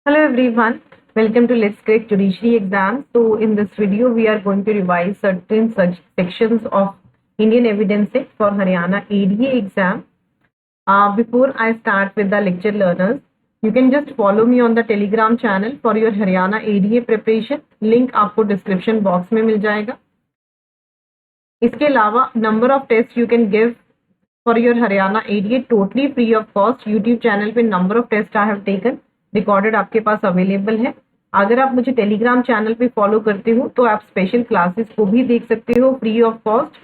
Hello everyone, welcome to Let's Crack Judiciary Exam. So in this video we are going to revise certain sections of Indian Evidence Act for Haryana ADA exam. Before I start with the lecture learners, you can just follow me on the Telegram channel for your Haryana ADA preparation. Link आपको description box में मिल जाएगा. इसके अलावा number of tests you can give for your Haryana ADA totally free of cost. YouTube channel पे number of tests I have taken. Recorded आपके पास available है. अगर आप मुझे टेलीग्राम चैनल पे फॉलो करते हो तो आप स्पेशल क्लासेस को भी देख सकते हो free of cost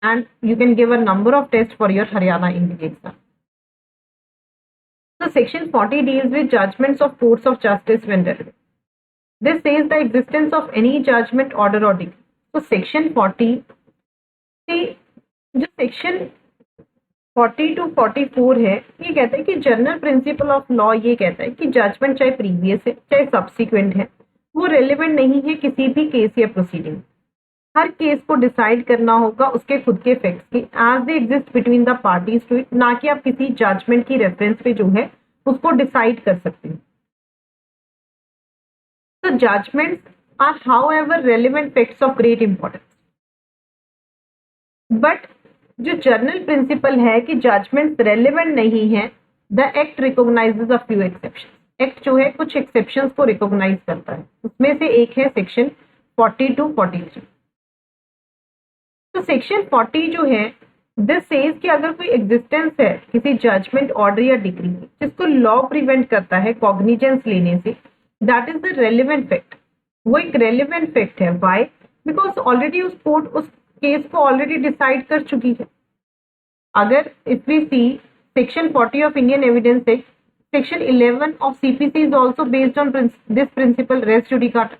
and you can give a number of test for your Haryana India exam. So section 40 deals with judgments of courts of justice when relevant. This says the existence of any judgment, order or decree. So section 40 जो section 40 to 44 है, ये कहता है कि general principle of law ये कहता है कि जजमेंट चाहे प्रीवियस है चाहे सब्सिक्वेंट है वो रेलेवेंट नहीं है किसी भी केस या प्रोसीडिंग. हर केस को डिसाइड करना होगा उसके खुद के फैक्ट्स की as they exist between the parties to it, ना कि आप किसी जजमेंट की रेफरेंस पे जो है उसको डिसाइड कर सकते हैं. तो judgments are however relevant facts of great importance. But जो जनरल प्रिंसिपल है कि जजमेंट्स रेलेवेंट नहीं है, the act recognises a few exception. Act जो है कुछ एक्सेप्शंस को रिकॉग्नाइज करता है, उसमें से एक है सेक्शन 40 to 43. तो सेक्शन 40 जो है दिस सेज कि अगर कोई एग्जिस्टेंस है किसी जजमेंट, ऑर्डर या डिक्री जिसको लॉ प्रिवेंट करता है कॉग्निजेंस लेने से, that is the relevant fact. वो एक रेलेवेंट फैक्ट है. व्हाई? बिकॉज ऑलरेडी उस कोर्ट उस केस को ऑलरेडी डिसाइड कर चुकी है. अगर if we see section 40 of Indian evidence act, section 11 of CPC is also based on this principle res judicata,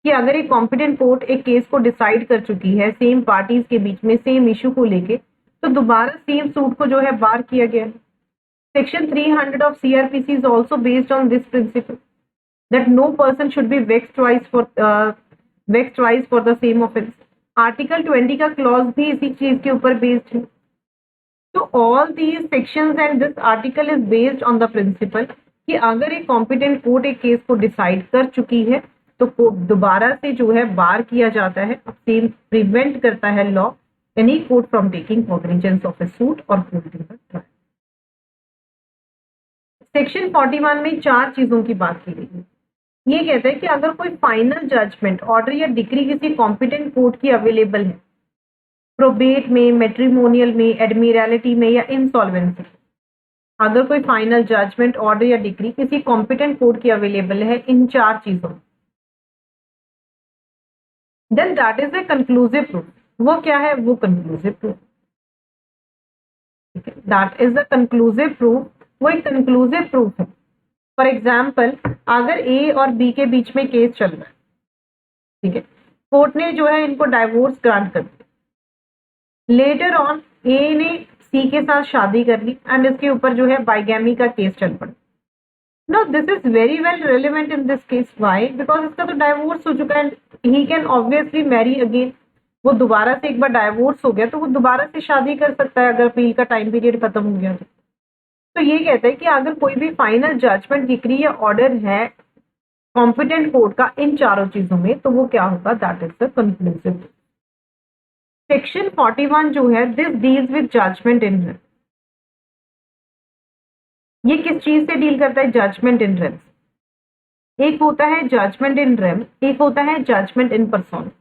कि अगर एक कॉम्पिटेंट कोर्ट एक केस को डिसाइड कर चुकी है सेम पार्टीज के बीच में सेम इशू को लेके, तो दोबारा सेम सूट को जो है बार किया गया है. Section 300 of CrPC is also based on this principle that no person should be vexed twice for the same offence. Article 20 का क्लॉज भी इसी चीज के ऊपर बेस्ड है. तो all these sections and this article is based on the principle कि अगर एक कॉम्पिटेंट कोर्ट एक केस को डिसाइड कर चुकी है तो दोबारा से जो है बार किया जाता है. सेम प्रिवेंट करता है law any court from taking cognizance of A suit और होल्डिंग द ट्रायल. सेक्शन 41 में चार चीजों की बात की गई है. ये कहता है कि अगर कोई फाइनल जजमेंट, ऑर्डर या डिक्री किसी कॉम्पिटेंट कोर्ट की अवेलेबल है, प्रोबेट में, मैट्रिमोनियल में, एडमिरलिटी में या इंसॉल्वेंसी, अगर कोई फाइनल जजमेंट, ऑर्डर या डिक्री किसी कॉम्पिटेंट कोर्ट की अवेलेबल है इन चार चीजों, then that is a conclusive proof. वो क्या है? वो conclusive proof. That is a conclusive proof. वो एक कंक्लूसिव प्रूफ है. फॉर एग्जाम्पल, अगर ए और बी के बीच में केस चल रहा है, ठीक है, कोर्ट ने जो है इनको डाइवोर्स ग्रांट कर दिया, लेटर ऑन ए ने सी के साथ शादी कर ली एंड इसके ऊपर जो है बाइगैमी का केस चल पड़ा. No, this is very well relevant in this case. Why? Because इसका तो डाइवोर्स हो चुका है and he can obviously marry again. वो दोबारा से एक बार डाइवोर्स हो गया तो वो दोबारा से शादी कर सकता है अगर अपील का टाइम पीरियड खत्म हो गया तो ये कहता है कि अगर कोई भी फाइनल जजमेंट, डिक्री या ऑर्डर है कॉम्पिटेंट कोर्ट का इन चारों चीजों में, तो वो क्या होगा? That is the conclusive. Section 41 जो है this deals with judgment in rem. ये किस चीज से डील करता है? Judgment in rem. एक होता है जजमेंट इन रेम, एक होता है जजमेंट इन पर्सोना.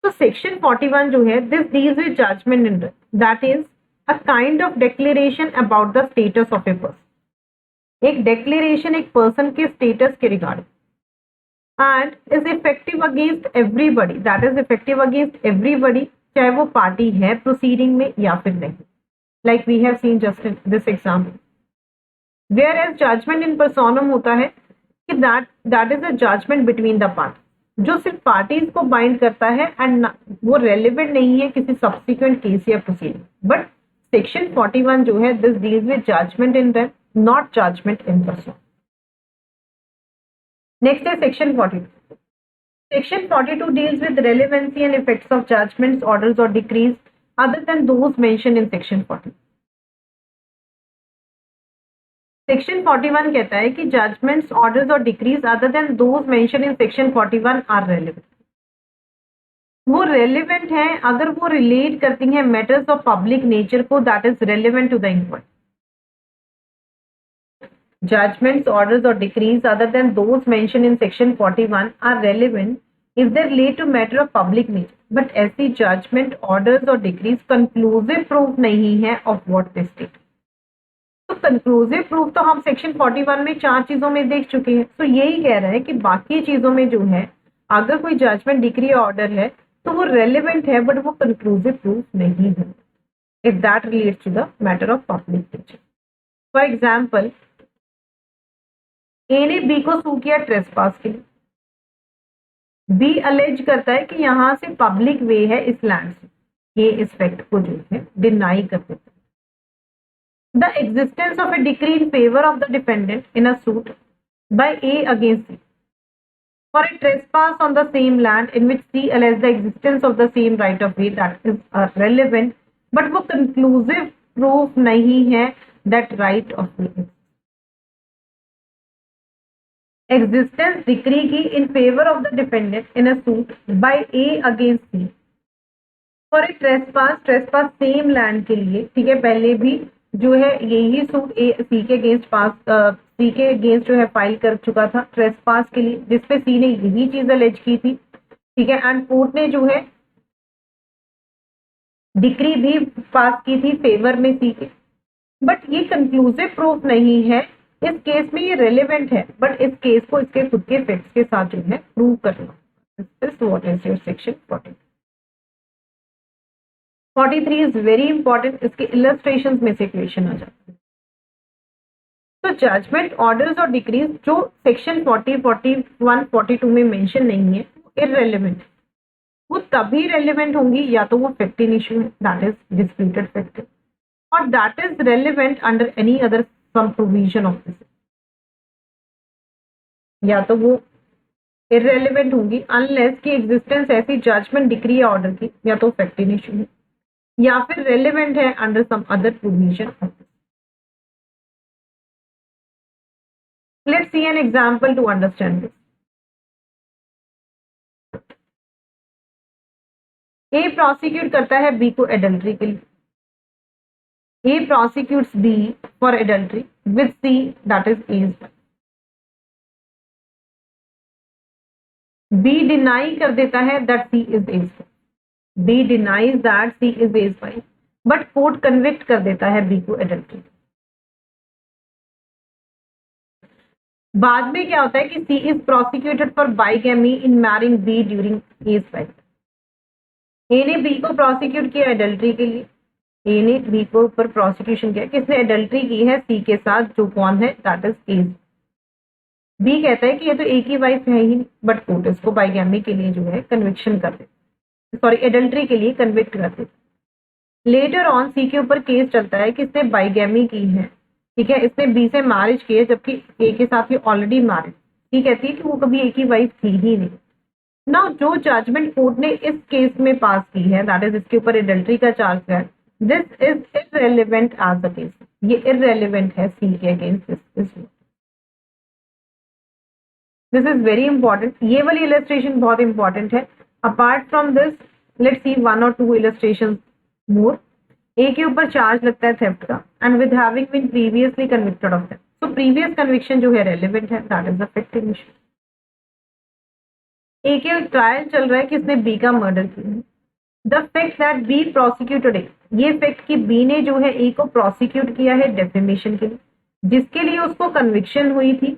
तो सेक्शन 41 जो है this deals with judgment in rem, that is a kind of declaration about the status of a person. एक declaration एक person के status के regarding and is effective against everybody. That is effective against everybody, चाहे वो party है proceeding में या फिर नहीं. Like we have seen just in this example. Whereas judgment in personam होता है कि that is a judgment between the parties, जो सिर्फ पार्टीज को बाइंड करता है एंड वो रेलिवेंट नहीं है किसी सब्सिक्वेंट केस या प्रोसीडिंग. बट सेक्शन 41 जो है this deals with judgment in rem, not judgment in person. Next है section 42. Section 42 deals with relevancy and effects of judgments, orders और decrees other than those mentioned in section 40. Section 41 कहता है कि judgments, orders और decrees other than those mention in section 41 are relevant. वो relevant है अगर वो रिलेट करती हैं मैटर्स ऑफ पब्लिक नेचर को, that is relevant to the inquiry. Judgments, orders or decrees other than those mentioned in section 41 are relevant if they relate to matter of public nature. But ऐसी judgment, orders और decrees conclusive proof नहीं है of what they state. तो conclusive proof तो हम section 41 में 4 चीजों में देख चुके हैं। तो यही कह रहा है कि बाकी चीजों में जो है अगर कोई judgment, decree या order है तो वो relevant है बट वो conclusive proof नहीं है if that relates to the matter of public nature. For example, ए ने बी को सू किया ट्रेसपास के लिए। बी अलेज करता है कि यहां से पब्लिक वे है इस लैंड से, ये इस फैक्ट को जो है डिनाई कर देता है। The existence of a decree in favour of the defendant in a suit by A against C for a trespass on the same land in which C allege the existence of the same right of way, that is relevant but वो conclusive proof नहीं है that right of way. Existence decree की in favor of the defendant in a suit by A against C for a trespass same land के लिए, ठीक है, पहले भी जो है यही सूट ए सी के अगेंस्ट सी के अगेंस्ट जो है फाइल कर चुका था ट्रेसपास के लिए, जिसपे सी ने यही चीज अलेज की थी, ठीक है, एंड कोर्ट ने जो है डिक्री भी पास की थी फेवर में सी के, बट ये कंक्लूसिव प्रूफ नहीं है। इस केस में ये रेलेवेंट है बट इस केस को इसके खुद के फैक्ट्स के साथ जो है प्रूव करना। What is your section 40। 43 is very important, इसके इलस्ट्रेशंस में से क्वेश्चन आ जाता है। तो जजमेंट, ऑर्डर्स और डिक्रीज जो सेक्शन 40, 41, 42 में मेंशन नहीं है वो इररेलेवेंट है। वो तभी रेलेवेंट होंगी या तो वो फैक्ट इन इशू है, दैट इज डिस्प्यूटेड फैक्ट, और that is relevant under any other some provision of this, या तो वो irrelevant होंगी unless की एग्जिस्टेंस ऐसी जजमेंट, डिक्री या ऑर्डर की या तो फैक्ट इन इशू है या फिर रेलेवेंट है under some other provision of this. Let's see an example to understand this. A prosecute करता है बी को एडल्ट्री के लिए। A prosecutes B for adultery with C, that is A's wife. B deny कर देता है that C is A's wife. B denies that C is A's wife, but court convict कर देता है B को adultery। बाद में क्या होता है कि C is prosecuted for bigamy in marrying B during A's wife। A ने B को prosecute किया adultery के लिए, ए ने बी को ऊपर प्रोसिक्यूशन किया, किसने एडल्ट्री की है सी के साथ, जो कौन है, दैट इज ए। बी कहता है कि ये तो ए की वाइफ है ही, बट कोर्ट इसको बाइगैमी के लिए जो है कन्विक्शन कर देते, सॉरी एडल्ट्री के लिए कन्विक्ट कर देते। लेटर ऑन सी के ऊपर केस चलता है कि इसने बाइगैमी की है, ठीक है, इसने बी से मैरिज की है जबकि ए के साथ ही ऑलरेडी मैरिज। सी कहती है कि वो कभी ए की वाइफ थी ही नहीं। ना जो जजमेंट कोर्ट ने इस केस में पास की है, दैट इज इसके ऊपर एडल्ट्री का चार्ज है, this is irrelevant as the case, ये irrelevant है सी के against this is very important. ये वाली इलस्ट्रेशन बहुत इंपॉर्टेंट है। Apart from this let's see 1 or 2 illustration more. A के ऊपर चार्ज लगता है थेफ्ट का and with having been previously convicted of theft, so previous conviction जो है रेलेवेंट है, that is the fact in issue. A के ट्रायल चल रहा है कि इसने बी का मर्डर किया। The fact that B prosecuted A, ये फैक्ट कि बी ने जो है ए को प्रोसिक्यूट किया है डेफेमेशन के लिए, जिसके लिए उसको कन्विक्शन हुई थी,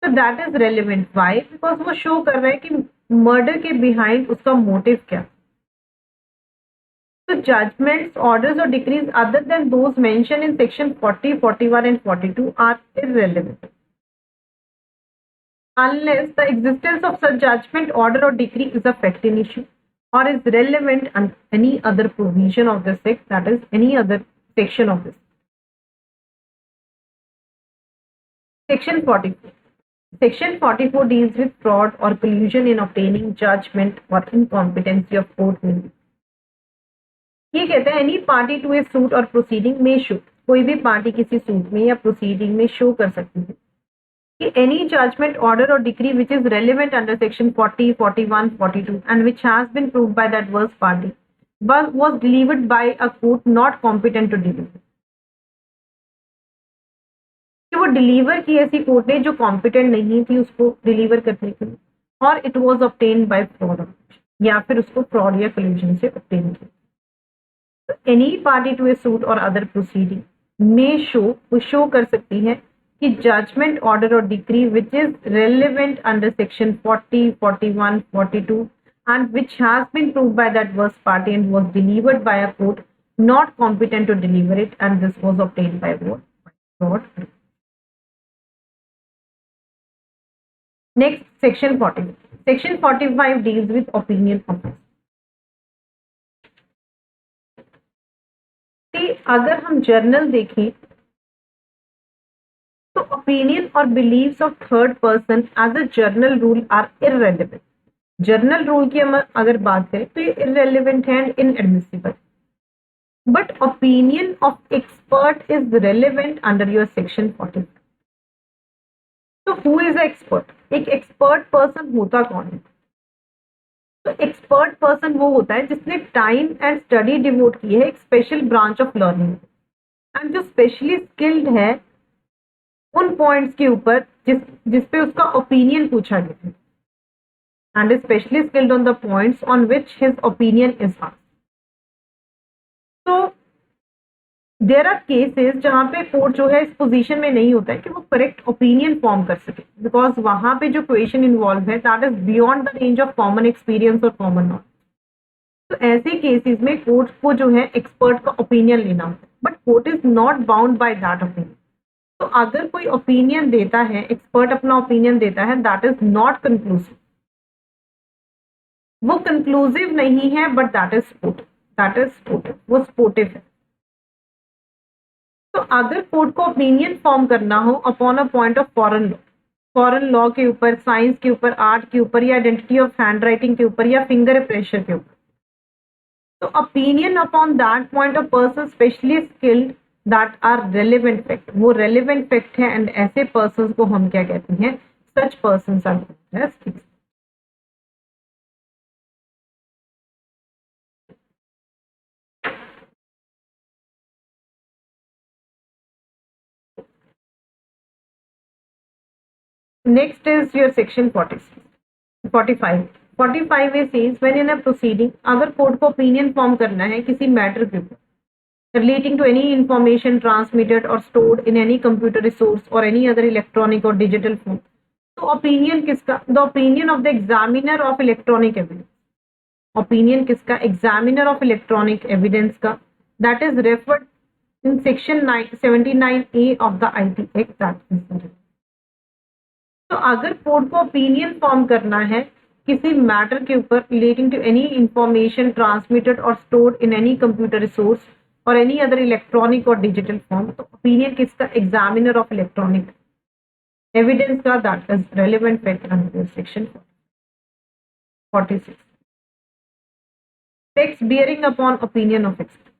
तो that is relevant. Why? Because वो शो कर रहा है कि मर्डर के बिहाइंड उसका मोटिव क्या। तो जजमेंट्स, ऑर्डर्स और decrees other than those mention in section 40, 41 and 42 are irrelevant unless the existence of such judgment, order or decree is a fact in issue or is relevant under any other provision of this act, that is any other section of this. Section 44. Section 44 deals with fraud or collusion in obtaining judgment or incompetency of court meaning. ये कहता है any party to a suit or proceeding may should कोई भी party किसी suit में या proceeding में show कर सकती है कि any judgment, order or decree which is relevant under section 40, 41, 42 and which has been proved by the adverse party was delivered by a court not competent to deliver. कि वो deliver की ऐसी court ने जो कॉम्पिटेंट नहीं थी उसको deliver करने के लिए, और it was obtained by fraud या फिर उसको फ्रॉड या कोल्यूशन से ऑब्टेन किया। तो any party to a suit और अदर प्रोसीडिंग में वो शो कर सकती है कि जजमेंट, ऑर्डर और decree which is relevant under section 40, 41, 42 and which has been proved by the adverse party and was delivered by a court not competent to deliver it, and this was obtained by what? Fraud. Next, section 40. Section 45 deals with opinion offense. अगर हम journal देखें तो opinion और beliefs of third person as a general rule are irrelevant. General rule की हम अगर बात करें तो ये इररेलेवेंट है and inadmissible, but opinion of expert is relevant under your section 45। तो हु इज अ एक्सपर्ट? एक एक्सपर्ट पर्सन होता कौन है? तो एक्सपर्ट पर्सन वो होता है जिसने टाइम एंड स्टडी डिवोट की है एक special branch of learning, and जो स्पेशली स्किल्ड है उन पॉइंट्स के ऊपर जिस पे उसका ओपिनियन पूछा गया है, and specially skilled on the points on which his opinion is asked. तो देयर आर केसेस जहां पे कोर्ट जो है इस पोजीशन में नहीं होता है कि वो करेक्ट ओपिनियन फॉर्म कर सके, बिकॉज वहां पे जो क्वेश्चन इन्वॉल्व है that is beyond the range of common experience और कॉमन नॉलेज। तो ऐसे केसेस में कोर्ट को जो है एक्सपर्ट का ओपिनियन लेना होता है, but court is not bound by that opinion. तो अगर कोई ओपिनियन देता है, एक्सपर्ट अपना ओपिनियन देता है, दैट इज नॉट कंक्लूसिव, वो कंक्लूसिव नहीं है, बट दैट इज सपोर्टिव, वो सपोर्टिव है। तो अगर कोर्ट को ओपिनियन फॉर्म करना हो upon a point of foreign law के ऊपर, साइंस के ऊपर, आर्ट के ऊपर, या आइडेंटिटी ऑफ हैंड राइटिंग के ऊपर, या फिंगर प्रेशर के ऊपर, तो opinion upon that point of person specially skilled that are relevant fact, वो रेलेवेंट फैक्ट है, एंड ऐसे पर्सन को हम क्या कहते हैं? Such person are called as. Next is your section 45. 45 it says when in a proceeding अगर court को ओपिनियन फॉर्म करना है किसी मैटर के ऊपर relating to any information transmitted or stored in any computer resource or any other electronic or digital form, तो opinion किसका? The opinion of the examiner of electronic evidence. Opinion किसका? Examiner of electronic evidence का, that is referred in section 79A of the IT act, that is. तो अगर court को opinion form करना है किसी मैटर के ऊपर relating to any information transmitted और stored in any computer resource और एनी अदर इलेक्ट्रॉनिक और डिजिटल फॉर्म, तो ओपिनियन किसका? एग्जामिनर ऑफ इलेक्ट्रॉनिक एविडेंस का, that is relevant fact under section 46। Facts bearing upon opinion of expert,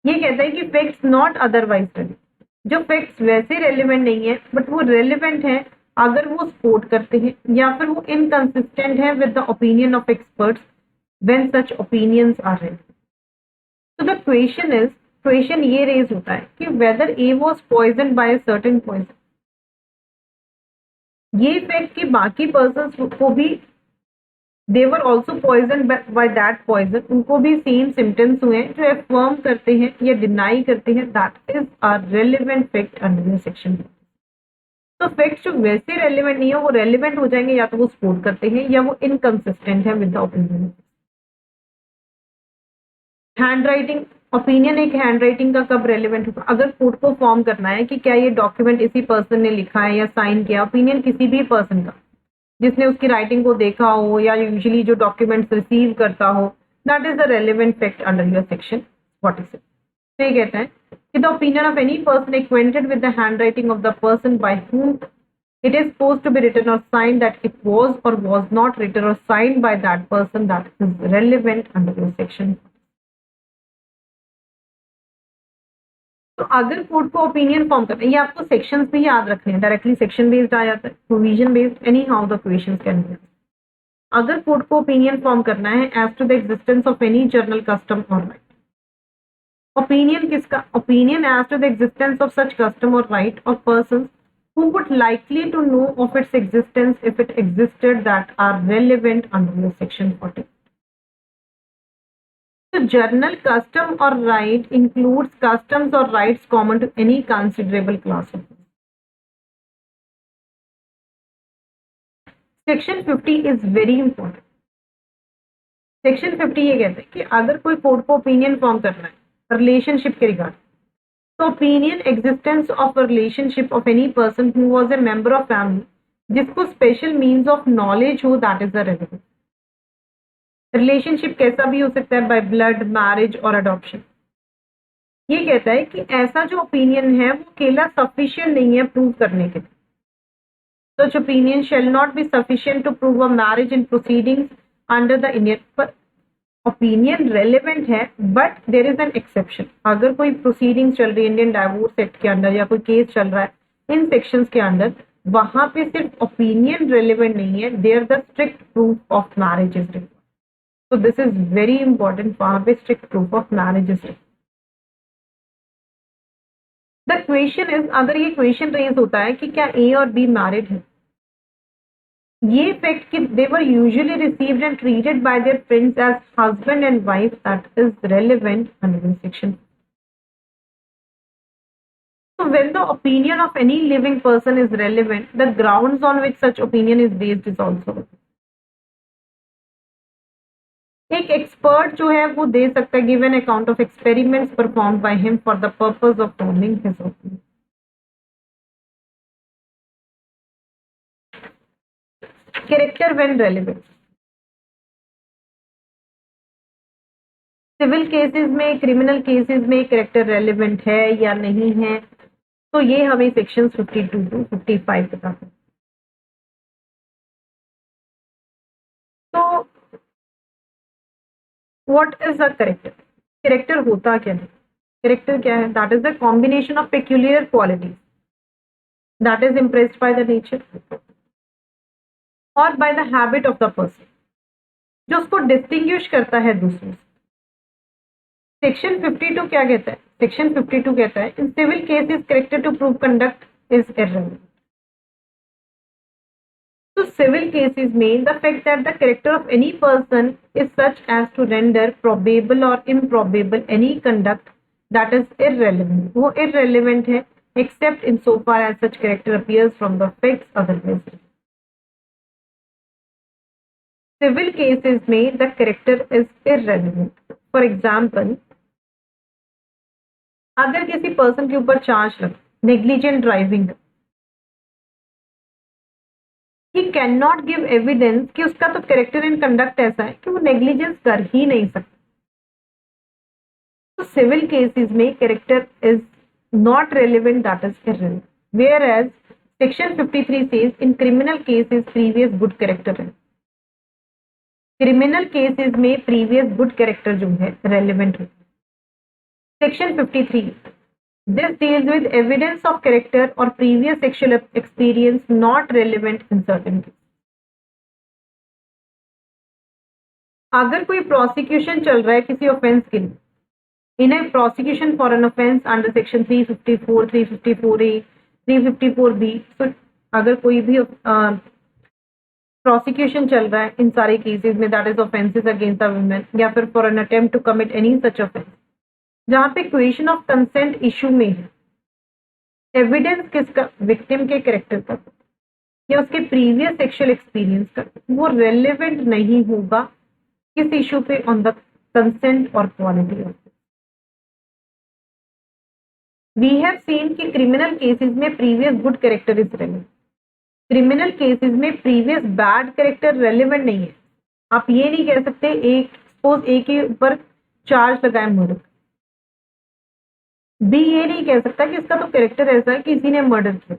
ये कहता है कि फैक्ट्स नॉट अदरवाइज रेलेवेंट, जो फैक्ट्स वैसे रेलेवेंट नहीं है बट वो रेलेवेंट है अगर वो सपोर्ट करते हैं या फिर वो इनकंसिस्टेंट है with the opinion of experts when such opinions are relevant. तो द क्वेश्चन ये रेज होता है कि whether A was poisoned by a certain poison, ये फैक्ट कि बाकी पर्सन्स को भी they were also poisoned by that poison, उनको भी सेम सिम्टम्स हुए जो अफर्म करते हैं या डिनाई करते हैं, that is a relevant fact under section. तो फैक्ट्स जो वैसे रेलेवेंट नहीं है वो रेलेवेंट हो जाएंगे या तो वो सपोर्ट करते हैं या वो इनकंसिस्टेंट है with the opinion. Hand writing, opinion एक हैंड राइटिंग का कब रेलेवेंट होगा? अगर कोर्ट को फॉर्म करना है कि क्या ये डॉक्यूमेंट इसी पर्सन ने लिखा है या साइन किया, ओपिनियन किसी भी पर्सन का जिसने उसकी राइटिंग को देखा हो या यूजुअली जो डॉक्यूमेंट्स रिसीव करता हो, that is the relevant fact under your section 46। तो ये कहता है कि the opinion of any person acquainted with the handwriting of the person by whom it is supposed to be written or signed that it was or was not written or signed by that person, that is relevant under your section तो अगर court को opinion form करना है, ये आपको sections भी याद रखने हैं, डायरेक्टली सेक्शन बेस्ड आ जाता है, provision based, anyhow the questions can be. अगर कोर्ट को ओपिनियन फॉर्म करना है as to the existence of any general custom और राइट, ओपिनियन किसका, opinion as to the existence of such custom और right of persons who would likely to know of its existence if it existed that are relevant under section 40. So journal custom or right includes customs or rights common to any considerable class of people. Section 50 is very important. Section 50 ये कहते हैं कि अगर कोई court को opinion form करना है relationship के रिगार्ड, तो opinion existence of relationship of any person who was a member of family जिसको स्पेशल मीन्स ऑफ नॉलेज हो, that is the relevant. Relationship कैसा भी हो सकता है, बाय ब्लड, मैरिज और अडॉप्शन। ये कहता है कि ऐसा जो ओपिनियन है वो अकेला सफिशिएंट नहीं है प्रूव करने के लिए। Such opinion shall not be sufficient to prove a marriage in proceedings under the Indian, पर ओपिनियन रेलेवेंट है but there is an exception. अगर कोई प्रोसीडिंग्स चल रही है इंडियन डाइवोर्स एक्ट के अंडर या कोई केस चल रहा है इन सेक्शंस के अंडर, वहां पे सिर्फ ओपिनियन रेलेवेंट नहीं है, there the strict proof of marriage is required. तो दिस इज वेरी इंपॉर्टेंट, वहां पे strict proof of marriage is required. The question is, अगर ये क्वेश्चन रेज होता है कि क्या ए और बी मैरिड है, ये फैक्ट कि they were usually received and treated by their friends as husband and wife, that is relevant under section. So when the opinion of any living person is relevant, the grounds on which such opinion is based is also relevant. एक expert जो है वो दे सकता है give an account of experiments performed by him for the purpose of forming his opinion. Character when relevant, civil cases में, criminal cases में character relevant है या नहीं है, तो ये हमें सेक्शन 52 टू 55 बताते हैं। तो what is a character, character होता क्या है, कैरेक्टर क्या है, that is the combination of peculiar qualities that is impressed by the nature और by the habit of the person, जो उसको डिस्टिंग्विश करता है दूसरों से। सेक्शन 52 क्या कहता है, सेक्शन 52 कहता है in civil cases character to prove conduct is irrelevant. तो सिविल केसेस में the fact that the character of any person is such as to render probable और improbable any conduct that is irrelevant, वो irrelevant है except in so far as such character appears from the facts otherwise. Civil cases में the character is irrelevant. For example, अगर किसी person के ऊपर charge लगा negligent driving, he can not give evidence कि उसका तो कैरेक्टर एंड कंडक्ट ऐसा है कि वो नेग्लिजेंस कर ही नहीं सकता। तो सिविल केसेस में character is not relevant, that is irrelevant, whereas section 53 says in criminal cases previous good character है। क्रिमिनल केसेस में प्रीवियस गुड कैरेक्टर जो है रेलेवेंट है। Section 53, this deals with evidence of character or previous sexual experience not relevant in certain cases. अगर कोई prosecution चल रहा है किसी ऑफेंस के लिए, in a prosecution for an offence under section 354, 354A, 354B, so अगर कोई भी प्रोसिक्यूशन चल रहा है इन सारे केसेस में, that is offences against the women या फिर for an attempt to commit any such offence, जहां पे क्वेश्चन ऑफ कंसेंट इशू में है, एविडेंस किसका, विक्टिम के कैरेक्टर का या उसके प्रीवियस सेक्सुअल एक्सपीरियंस का, वो रेलेवेंट नहीं होगा किस इशू पे, ऑन द कंसेंट और quality of. We have seen कि क्रिमिनल केसेस में previous good character is relevant, criminal cases में प्रीवियस बैड कैरेक्टर रेलेवेंट नहीं है। आप ये नहीं कह सकते एक सपोज ए के ऊपर चार्ज लगाए मर्डर, बी ये नहीं कह सकता कि इसका तो कैरेक्टर ऐसा है कि इसी ने मर्डर किया,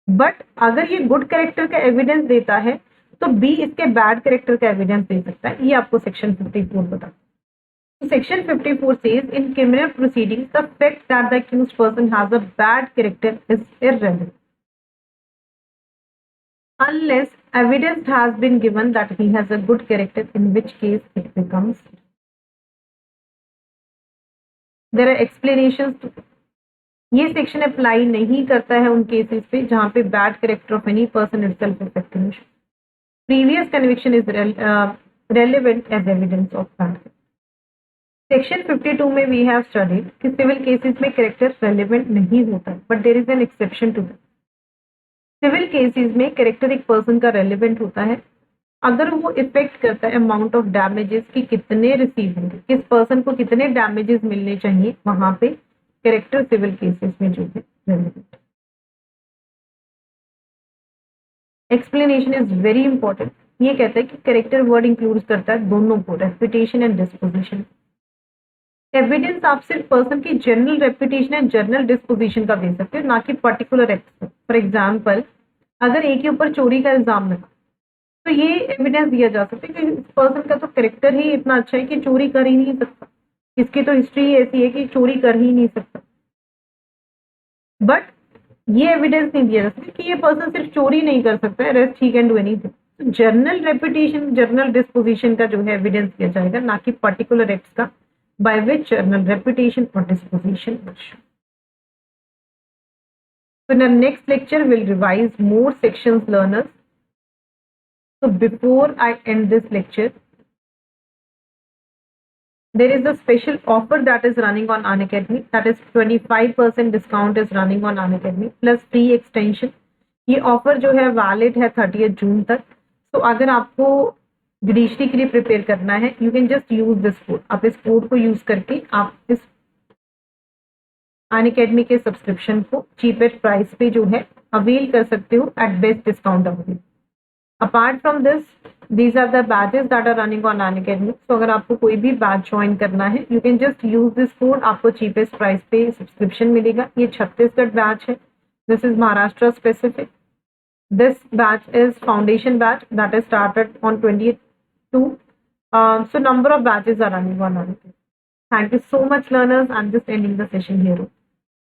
बट अगर ये गुड कैरेक्टर का एविडेंस देता है तो बी इसके बैड कैरेक्टर का एविडेंस दे सकता है। ये आपको सेक्शन 54 बताता है। Section 54 says in criminal proceedings, the fact that the accused person has a bad character is irrelevant unless evidence has been given that he has a good character, in which case it becomes. There are explanations to ये section apply नहीं करता है उन cases पे जहां पे bad character of any person itself affecting previous conviction is relevant as evidence of bad. Section 52 में we have studied कि सिविल केसेस में कैरेक्टर रेलेवेंट नहीं होता, but there is an exception to that. Civil cases में character एक person का relevant होता है अगर वो इफेक्ट करता है अमाउंट ऑफ डैमेजेस कि कितने रिसीव होंगे, किस पर्सन को कितने डैमेजेस मिलने चाहिए, वहां पे कैरेक्टर सिविल केसेस में जो है relevant. Explanation is very important. ये कहता है कि कैरेक्टर वर्ड इंक्लूड करता है दोनों को, रेपुटेशन एंड डिस्पोजिशन। एविडेंस आप सिर्फ पर्सन की general reputation and general disposition का दे सकते हो, ना कि पर्टिकुलर एक्ट। फॉर एग्जाम्पल, अगर एक के ऊपर चोरी का इल्जाम लगा तो ये एविडेंस दिया जा सकता है कि इस पर्सन का तो कैरेक्टर ही इतना अच्छा है कि चोरी कर ही नहीं सकता, इसकी तो हिस्ट्री ऐसी है कि चोरी कर ही नहीं सकता। बट ये एविडेंस नहीं दिया जा सकता कि ये पर्सन सिर्फ चोरी नहीं कर सकता है, rest he can do anything. General reputation, general disposition का जो है एविडेंस दिया जाएगा, ना कि पर्टिकुलर एक्ट्स का, by which general reputation or disposition was shown. So in the next lecture we'll revise more sections, learners. So before I end this lecture, there is a special offer that is running on Unacademy, that is 25% discount is running on Unacademy plus free extension. ये offer जो है valid है 30 जून तक। तो अगर आपको judiciary के लिए प्रिपेयर करना है, you can just use this code. आप इस कोड को यूज करके आप इस अनअकैडमी के सब्सक्रिप्शन को चीपेस्ट प्राइस पे जो है अवेल कर सकते हो at best discount available. Apart from this, these are the batches that are running on Unacademy. तो अगर आपको कोई भी बैच ज्वाइन करना है, you can just use this code, आपको चीपेस्ट प्राइस पे सब्सक्रिप्शन मिलेगा। ये छत्तीसगढ़ बैच है, this is Maharashtra specific. This batch is foundation batch that is started on 22. So number of batches are running on Unacademy. Thank you so much, learners. I'm just ending the session here.